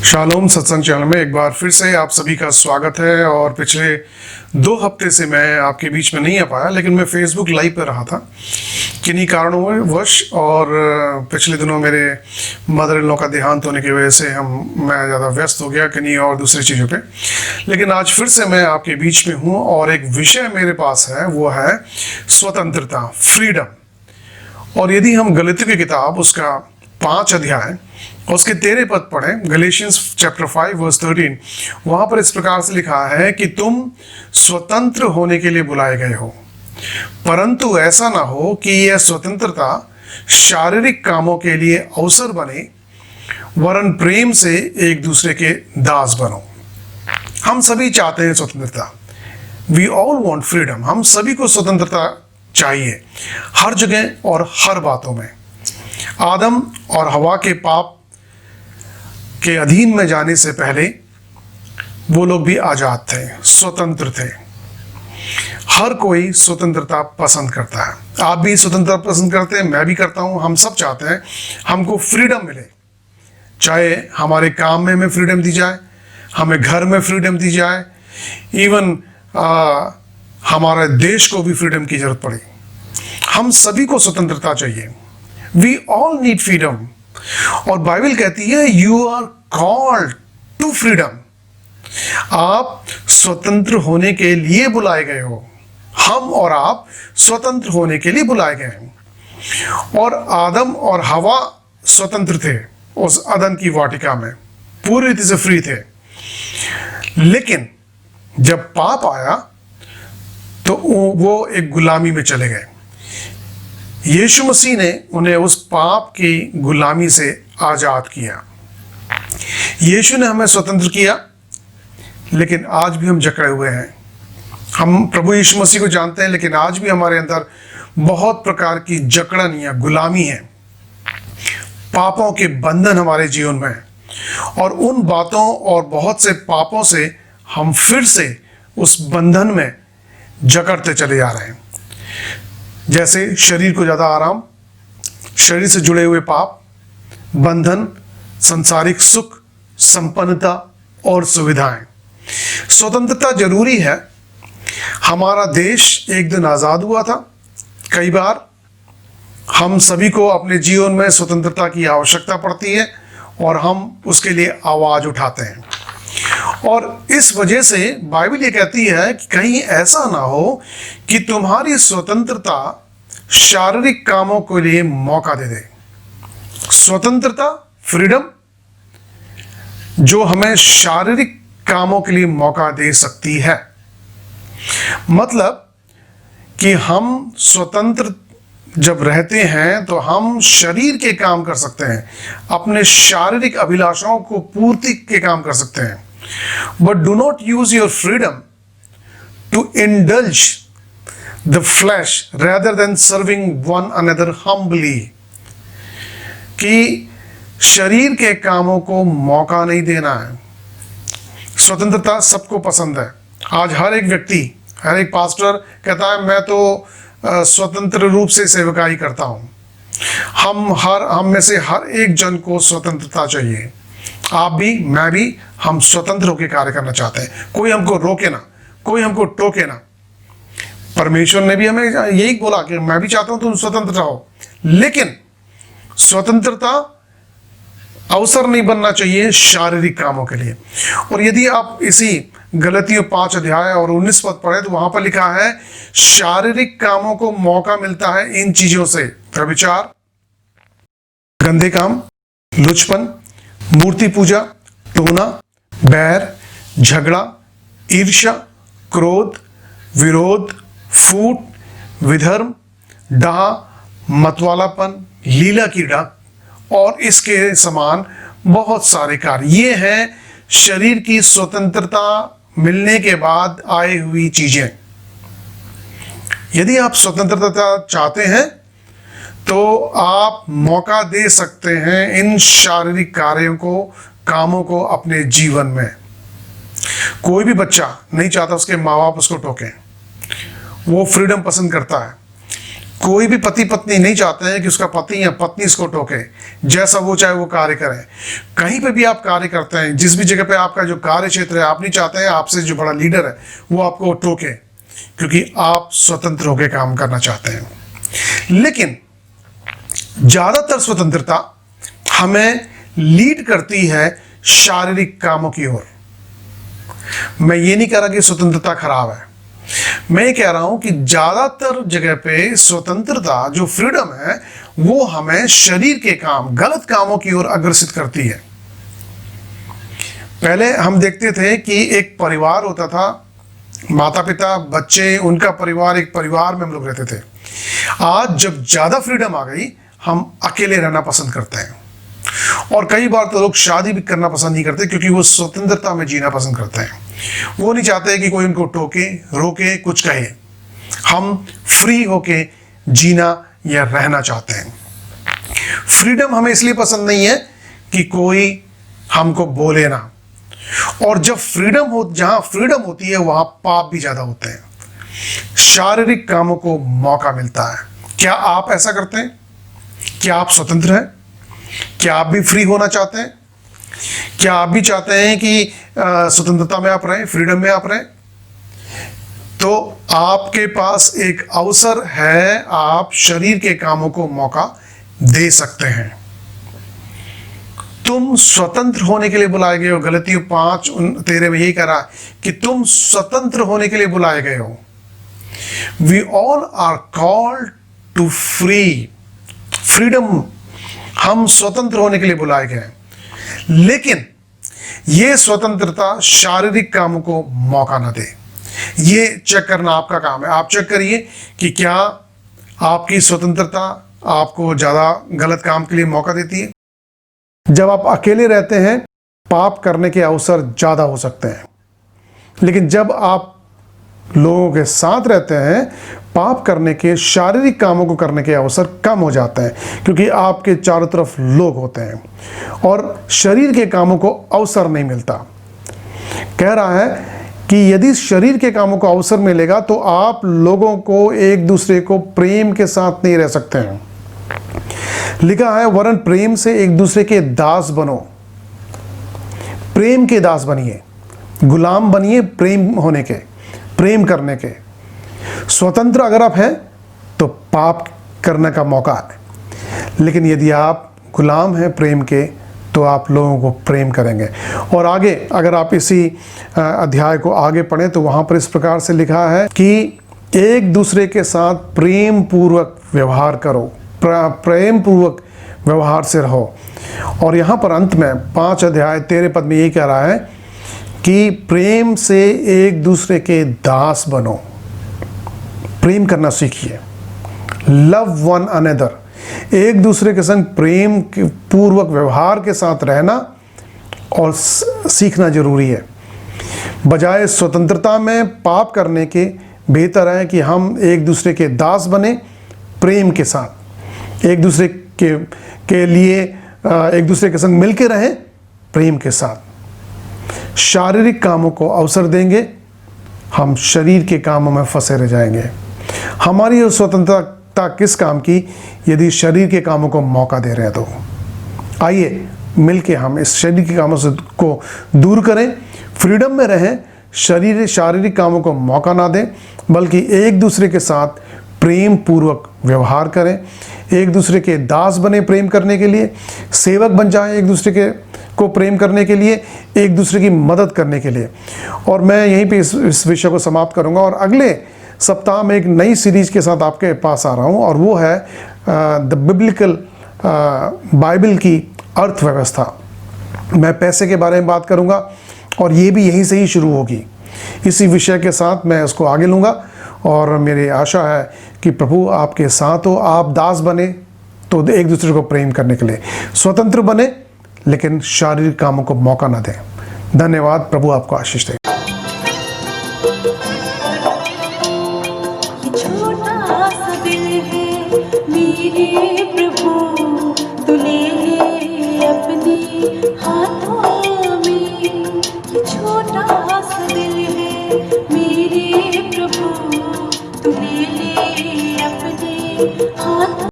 Shalom सत्संग channel में एक बार फिर से आप सभी का स्वागत है। और पिछले 2 हफ्ते से मैं आपके बीच में नहीं आ पाया, लेकिन मैं फेसबुक लाइव पर रहा था किन्हीं कारणों वश। और पिछले दिनों मेरे मदर इन लॉ का देहांत होने की वजह से मैं ज़्यादा व्यस्त हो गया किन्हीं और दूसरी चीज़ों पे। लेकिन आज फिर से मैं आपके बीच में हूँ और एक विषय मेरे पास है, वो है स्वतंत्रता, फ्रीडम। और यदि हम गलातियों की किताब उसका 5 अध्याय उसके 13 पद पढ़ें, गलेशियंस चैप्टर 5 वर्स 13, वहां पर इस प्रकार से लिखा है कि तुम स्वतंत्र होने के लिए बुलाए गए हो, परंतु ऐसा ना हो कि यह स्वतंत्रता शारीरिक कामों के लिए अवसर बने, वरन प्रेम से एक दूसरे के दास बनो। हम सभी चाहते हैं स्वतंत्रता। We all want freedom. हम सभी को स्वतंत्रता चाहिए हर जगह और हर बातों में। आदम और हवा के पाप के अधीन में जाने से पहले वो लोग भी आजाद थे, स्वतंत्र थे। हर कोई स्वतंत्रता पसंद करता है। आप भी स्वतंत्रता पसंद करते हैं, मैं भी करता हूं। हम सब चाहते हैं हमको फ्रीडम मिले, चाहे हमारे काम में हमें फ्रीडम दी जाए, हमें घर में फ्रीडम दी जाए, इवन हमारे देश को भी फ्रीडम की जरूरत पड़े। हम सभी को स्वतंत्रता चाहिए। We all need freedom. और बाइबल कहती है you are called to freedom. आप स्वतंत्र होने के लिए बुलाए गए हो। हम और आप स्वतंत्र होने के लिए बुलाए गए हैं। और आदम और हवा स्वतंत्र थे उस अदन की वाटिका में, पूरी रीति से फ्री थे। लेकिन जब पाप आया तो वो एक गुलामी में चले गए। यीशु मसीह ने उन्हें उस पाप की गुलामी से आजाद किया। यीशु ने हमें स्वतंत्र किया, लेकिन आज भी हम जकड़े हुए हैं। हम प्रभु यीशु मसीह को जानते हैं, लेकिन आज भी हमारे अंदर बहुत प्रकार की जकड़न या गुलामी है। पापों के बंधन हमारे जीवन में है, और उन बातों और बहुत से पापों से हम फिर से उस बंधन में जकड़ते चले जा रहे हैं। जैसे शरीर को ज़्यादा आराम, शरीर से जुड़े हुए पाप, बंधन, संसारिक सुख, संपन्नता और सुविधाएं। स्वतंत्रता जरूरी है। हमारा देश एक दिन आज़ाद हुआ था। कई बार हम सभी को अपने जीवन में स्वतंत्रता की आवश्यकता पड़ती है और हम उसके लिए आवाज़ उठाते हैं। और इस वजह से बाइबल ये कहती है कि कहीं ऐसा ना हो कि तुम्हारी स्वतंत्रता शारीरिक कामों के लिए मौका दे दे। स्वतंत्रता, फ्रीडम, जो हमें शारीरिक कामों के लिए मौका दे सकती है। मतलब कि हम स्वतंत्र जब रहते हैं तो हम शरीर के काम कर सकते हैं, अपने शारीरिक अभिलाषाओं को पूर्ति के काम कर सकते हैं। But do not use your freedom to indulge the flesh rather than serving one another humbly। कि शरीर के कामों को मौका नहीं देना है। स्वतंत्रता सबको पसंद है। आज हर एक व्यक्ति, हर एक पास्टर कहता है मैं तो स्वतंत्र रूप से सेवकाई करता हूँ। हम में से हर एक जन को स्वतंत्रता चाहिए। आप भी, मैं भी, हम स्वतंत्र होकर कार्य करना चाहते हैं। कोई हमको रोके ना, कोई हमको टोके ना। परमेश्वर ने भी हमें यही बोला कि मैं भी चाहता हूं तुम स्वतंत्र रहो, लेकिन स्वतंत्रता अवसर नहीं बनना चाहिए शारीरिक कामों के लिए। और यदि आप इसी गलातियों 5 अध्याय और 19 पद पढ़े तो वहां पर लिखा है शारीरिक कामों को मौका मिलता है इन चीजों से: व्यभिचार, गंदे काम, लुचपन, मूर्ति पूजा, टोना, बैर, झगड़ा, ईर्ष्या, क्रोध, विरोध, फूट, विधर्म, डाह, मतवालापन, लीला कीड़ा और इसके समान बहुत सारे कार्य। ये हैं शरीर की स्वतंत्रता मिलने के बाद आई हुई चीजें। यदि आप स्वतंत्रता चाहते हैं तो आप मौका दे सकते हैं इन शारीरिक कार्यों को, कामों को अपने जीवन में। कोई भी बच्चा नहीं चाहता उसके माँ बाप उसको टोकें। वो फ्रीडम पसंद करता है। कोई भी पति पत्नी नहीं चाहते हैं कि उसका पति या पत्नी इसको टोके, जैसा वो चाहे वो कार्य करें। कहीं पे भी आप कार्य करते हैं, जिस भी जगह पे आपका जो कार्य क्षेत्र है, आप नहीं चाहते हैं आपसे जो बड़ा लीडर है वो आपको टोके, क्योंकि आप स्वतंत्र होकर काम करना चाहते हैं। लेकिन ज्यादातर स्वतंत्रता हमें लीड करती है शारीरिक कामों की ओर। मैं ये नहीं कह रहा कि स्वतंत्रता खराब है, मैं ये कह रहा हूं कि ज्यादातर जगह पे स्वतंत्रता जो फ्रीडम है वो हमें शरीर के काम, गलत कामों की ओर अग्रसित करती है। पहले हम देखते थे कि एक परिवार होता था, माता पिता, बच्चे, उनका परिवार, एक परिवार में हम लोग रहते थे। आज जब ज्यादा फ्रीडम आ गई, हम अकेले रहना पसंद करते हैं, और कई बार तो लोग शादी भी करना पसंद नहीं करते, क्योंकि वो स्वतंत्रता में जीना पसंद करते हैं। वो नहीं चाहते कि कोई उनको टोके, रोके, कुछ कहे। हम फ्री होके जीना या रहना चाहते हैं। फ्रीडम हमें इसलिए पसंद नहीं है कि कोई हमको बोले ना, और जब जहां फ्रीडम होती है वहां पाप भी ज्यादा होते हैं, शारीरिक कामों को मौका मिलता है। क्या आप ऐसा करते हैं? क्या आप स्वतंत्र हैं? क्या आप भी फ्री होना चाहते हैं? क्या आप भी चाहते हैं कि स्वतंत्रता में आप रहें, फ्रीडम में आप रहें? तो आपके पास एक अवसर है, आप शरीर के कामों को मौका दे सकते हैं। तुम स्वतंत्र होने के लिए बुलाए गए हो। गलतियों 5:13 में यही कह रहा है कि तुम स्वतंत्र होने के लिए बुलाए गए हो। We all are called to freedom. हम स्वतंत्र होने के लिए बुलाए गए, लेकिन यह स्वतंत्रता शारीरिक कामों को मौका ना दे। ये चेक करना आपका काम है। आप चेक करिए कि क्या आपकी स्वतंत्रता आपको ज्यादा गलत काम के लिए मौका देती है। जब आप अकेले रहते हैं, पाप करने के अवसर ज्यादा हो सकते हैं, लेकिन जब आप लोगों के साथ रहते हैं, पाप करने के, शारीरिक कामों को करने के अवसर कम हो जाते हैं, क्योंकि आपके चारों तरफ लोग होते हैं और शरीर के कामों को अवसर नहीं मिलता। कह रहा है कि यदि शरीर के कामों को अवसर मिलेगा तो आप लोगों को, एक दूसरे को प्रेम के साथ नहीं रह सकते हैं। लिखा है, वरन प्रेम से एक दूसरे के दास बनो। प्रेम के दास बनिए, गुलाम बनिए प्रेम होने के, प्रेम करने के। स्वतंत्र अगर आप हैं तो पाप करने का मौका है, लेकिन यदि आप गुलाम हैं प्रेम के तो आप लोगों को प्रेम करेंगे। और आगे अगर आप इसी अध्याय को आगे पढ़ें तो वहाँ पर इस प्रकार से लिखा है कि एक दूसरे के साथ प्रेम पूर्वक व्यवहार करो, प्रेम पूर्वक व्यवहार से रहो। और यहाँ पर अंत में 5:13 में यही कह रहा है कि प्रेम से एक दूसरे के दास बनो। प्रेम करना सीखिए। लव वन अनदर, एक दूसरे के संग प्रेम पूर्वक व्यवहार के साथ रहना और सीखना जरूरी है। बजाय स्वतंत्रता में पाप करने के, बेहतर है कि हम एक दूसरे के दास बने प्रेम के साथ, एक दूसरे के लिए एक दूसरे के संग मिलकर रहें प्रेम के साथ। शारीरिक कामों को अवसर देंगे, हम शरीर के कामों में फंसे रह जाएंगे। हमारी स्वतंत्रता किस काम की, यदि शरीर के कामों को मौका दे रहे हैं तो। आइए मिलके हम इस शरीर के कामों से को दूर करें, फ्रीडम में रहें, शारीरिक कामों को मौका ना दें, बल्कि एक दूसरे के साथ प्रेम पूर्वक व्यवहार करें, एक दूसरे के दास बने प्रेम करने के लिए, सेवक बन जाएं एक दूसरे को प्रेम करने के लिए, एक दूसरे की मदद करने के लिए। और मैं यहीं पे इस विषय को समाप्त करूंगा और अगले सप्ताह में एक नई सीरीज के साथ आपके पास आ रहा हूं, और वो है द बिब्लिकल बाइबल की अर्थव्यवस्था। मैं पैसे के बारे में बात करूंगा और ये भी यहीं से ही शुरू होगी। इसी विषय के साथ मैं इसको आगे लूँगा और मेरी आशा है कि प्रभु आपके साथ हो। आप दास बने तो एक दूसरे को प्रेम करने के लिए, स्वतंत्र बने लेकिन शारीरिक कामों को मौका ना दें। धन्यवाद। प्रभु आपको आशीष दे। छोटा सा दिल है मेरे प्रभु।